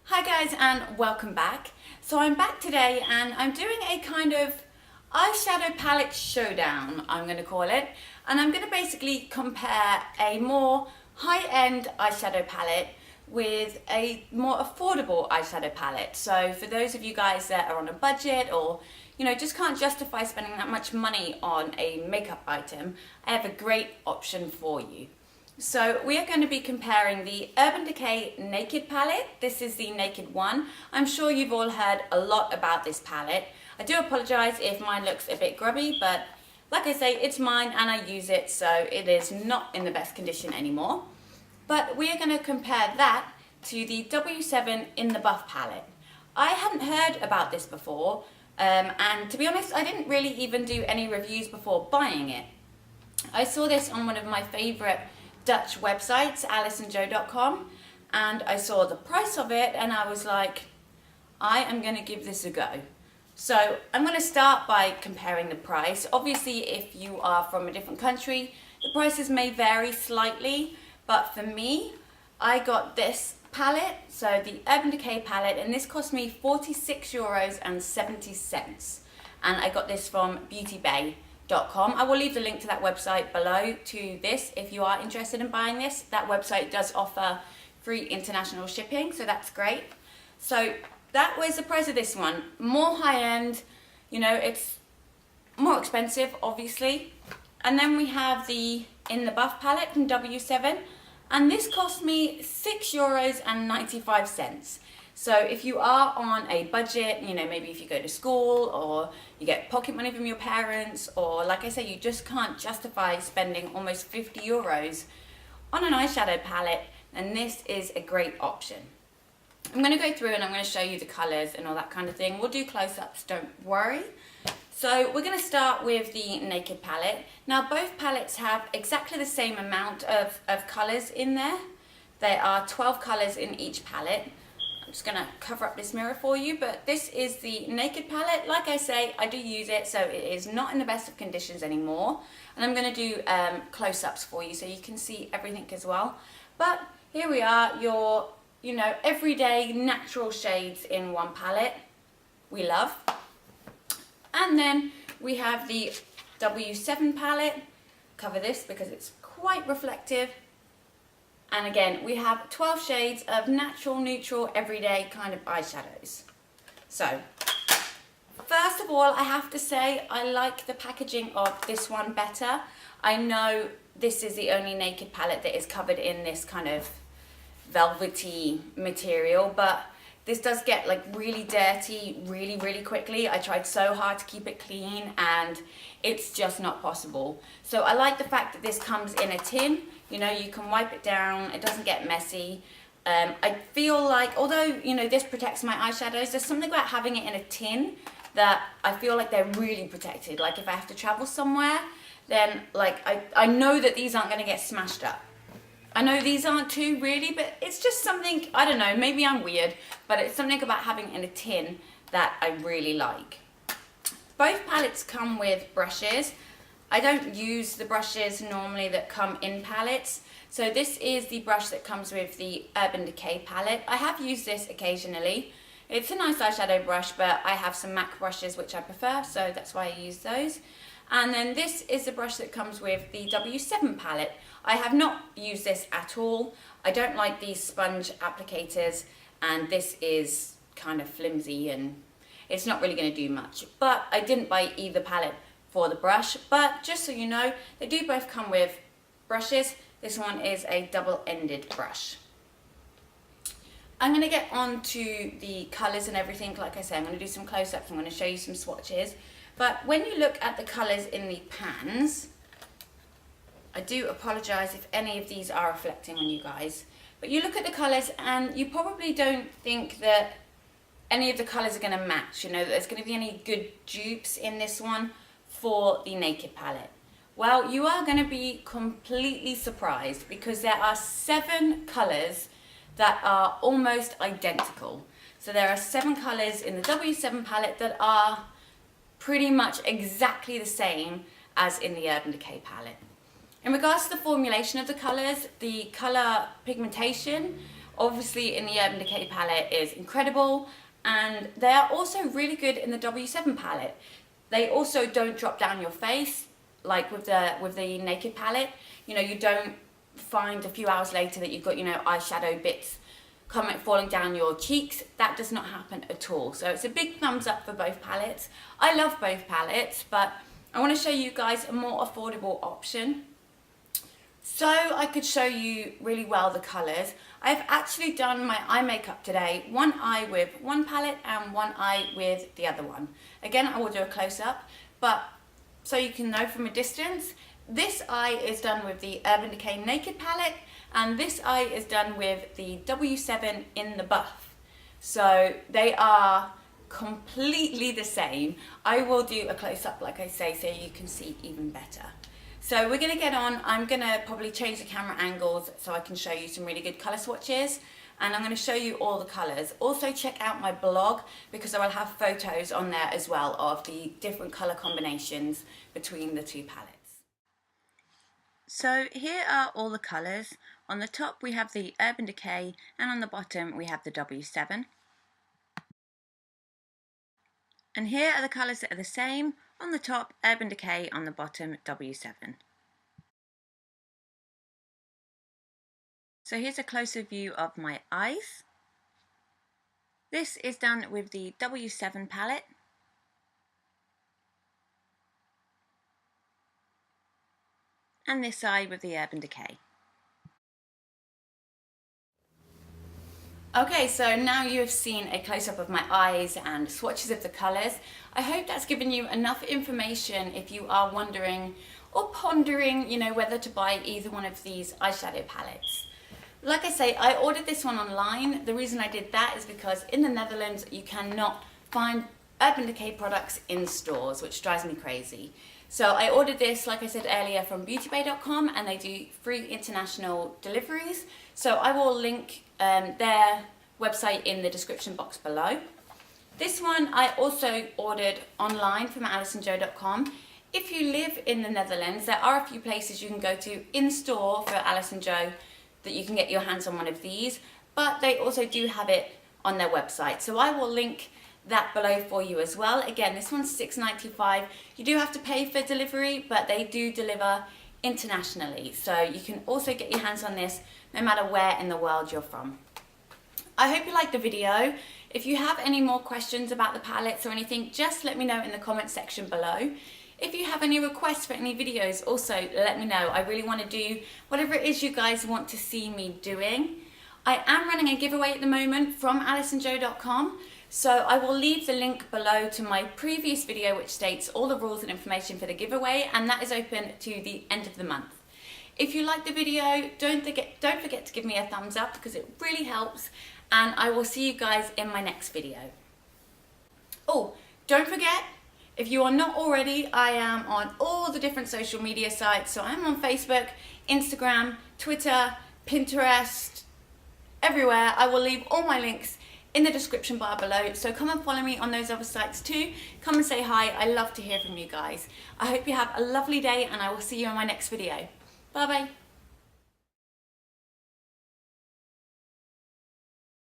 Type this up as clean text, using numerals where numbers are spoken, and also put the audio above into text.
Hi guys and welcome back. So I'm back today and I'm doing a kind of eyeshadow palette showdown, I'm going to call it. And I'm going to basically compare a more high-end eyeshadow palette with a more affordable eyeshadow palette. So for those of you guys that are on a budget or just can't justify spending that much money on a makeup item, I have a great option for you. So we are going to be comparing the Urban Decay Naked palette. This is the Naked one. I'm sure you've all heard a lot about this palette. I do apologise if mine looks a bit grubby, but like I say, it's mine and I use it, so it is not in the best condition anymore. But we are going to compare that to the W7 in the Buff palette. I hadn't heard about this before, and to be honest, I didn't really even do any reviews before buying it. I saw this on one of my favourite Dutch websites, aliceandjoe.com, and I saw the price of it and I was like, I am going to give this a go. So I'm going to start by comparing the price. Obviously, if you are from a different country, the prices may vary slightly, but for me, I got this palette, so the Urban Decay palette, and this cost me €46.70, and I got this from beautybay.com. I will leave the link to that website below to this if you are interested in buying this. That website does offer free international shipping, so that's great. So that was the price of this one. More high-end, it's more expensive, obviously. And then we have the In the Buff palette from W7, and this cost me €6.95. So if you are on a budget, maybe if you go to school or you get pocket money from your parents, or like I say, you just can't justify spending almost €50 on an eyeshadow palette, then this is a great option. I'm going to go through and I'm going to show you the colours and all that kind of thing. We'll do close-ups, don't worry. So we're going to start with the Naked palette. Now both palettes have exactly the same amount of colours in there. There are 12 colours in each palette. I'm just going to cover up this mirror for you, but this is the Naked palette. Like I say, I do use it, so it is not in the best of conditions anymore. And I'm going to do close-ups for you so you can see everything as well. But here we are, your, everyday natural shades in one palette. We love. And then we have the W7 palette. Cover this because it's quite reflective. And again, we have 12 shades of natural, neutral, everyday kind of eyeshadows. So, first of all, I have to say I like the packaging of this one better. I know this is the only Naked palette that is covered in this kind of velvety material, but this does get like really dirty really, really quickly. I tried so hard to keep it clean and it's just not possible. So I like the fact that this comes in a tin. You can wipe it down, it doesn't get messy. I feel like, although, this protects my eyeshadows, there's something about having it in a tin that I feel like they're really protected. Like if I have to travel somewhere, then I know that these aren't going to get smashed up. I know these aren't too really, but it's just something, I don't know, maybe I'm weird, but it's something about having it in a tin that I really like. Both palettes come with brushes. I don't use the brushes normally that come in palettes. So this is the brush that comes with the Urban Decay palette. I have used this occasionally. It's a nice eyeshadow brush, but I have some MAC brushes which I prefer, so that's why I use those. And then this is the brush that comes with the W7 palette. I have not used this at all. I don't like these sponge applicators, and this is kind of flimsy and it's not really going to do much. But I didn't buy either palette for the brush, but just so you know, they do both come with brushes. This one is a double-ended brush. I'm going to get on to the colours and everything. Like I said, I'm going to do some close-ups, I'm going to show you some swatches. But when you look at the colours in the pans, I do apologise if any of these are reflecting on you guys, but you look at the colours and you probably don't think that any of the colours are going to match, that there's going to be any good dupes in this one for the Naked palette. Well, you are going to be completely surprised because there are 7 colours that are almost identical. So there are 7 colours in the W7 palette that are pretty much exactly the same as in the Urban Decay palette. In regards to the formulation of the colours, the colour pigmentation obviously in the Urban Decay palette is incredible, and they are also really good in the W7 palette. They also don't drop down your face like with the Naked palette. You know, you don't find a few hours later that you've got, you know, eyeshadow bits falling down your cheeks. That does not happen at all. So it's a big thumbs up for both palettes. I love both palettes, but I want to show you guys a more affordable option. So I could show you really well the colours. I've actually done my eye makeup today, one eye with one palette and one eye with the other one. Again, I will do a close-up, but so you can know from a distance, this eye is done with the Urban Decay Naked palette, and this eye is done with the W7 in the Buff. So they are completely the same. I will do a close-up, like I say, so you can see even better. So we're going to get on. I'm going to probably change the camera angles so I can show you some really good colour swatches, and I'm going to show you all the colours. Also check out my blog, because I will have photos on there as well of the different colour combinations between the two palettes. So here are all the colours. On the top we have the Urban Decay, and on the bottom we have the W7. And here are the colours that are the same. On the top, Urban Decay, on the bottom, W7. So here's a closer view of my eyes. This is done with the W7 palette. And this eye with the Urban Decay. Okay, so now you have seen a close-up of my eyes and swatches of the colours. I hope that's given you enough information if you are wondering or pondering, you know, whether to buy either one of these eyeshadow palettes. Like I say, I ordered this one online. The reason I did that is because in the Netherlands you cannot find Urban Decay products in stores, which drives me crazy. So I ordered this, like I said earlier, from beautybay.com, and they do free international deliveries. So I will link their website in the description box below. This one I also ordered online from alisonjo.com. If you live in the Netherlands, there are a few places you can go to in store for Alice & Jo that you can get your hands on one of these, but they also do have it on their website. So I will link that below for you as well. Again, this one's $6.95. You do have to pay for delivery, but they do deliver internationally. So you can also get your hands on this no matter where in the world you're from. I hope you liked the video. If you have any more questions about the palettes or anything, just let me know in the comment section below. If you have any requests for any videos, also let me know. I really want to do whatever it is you guys want to see me doing. I am running a giveaway at the moment from alisonjo.com. So I will leave the link below to my previous video which states all the rules and information for the giveaway, and that is open to the end of the month. If you like the video, don't forget to give me a thumbs up because it really helps, and I will see you guys in my next video. Oh, don't forget, if you are not already, I am on all the different social media sites. So I'm on Facebook, Instagram, Twitter, Pinterest, everywhere. I will leave all my links in the description bar below, so come and follow me on those other sites too. Come and say hi. I love to hear from you guys. I hope you have a lovely day, and I will see you in my next video. Bye bye.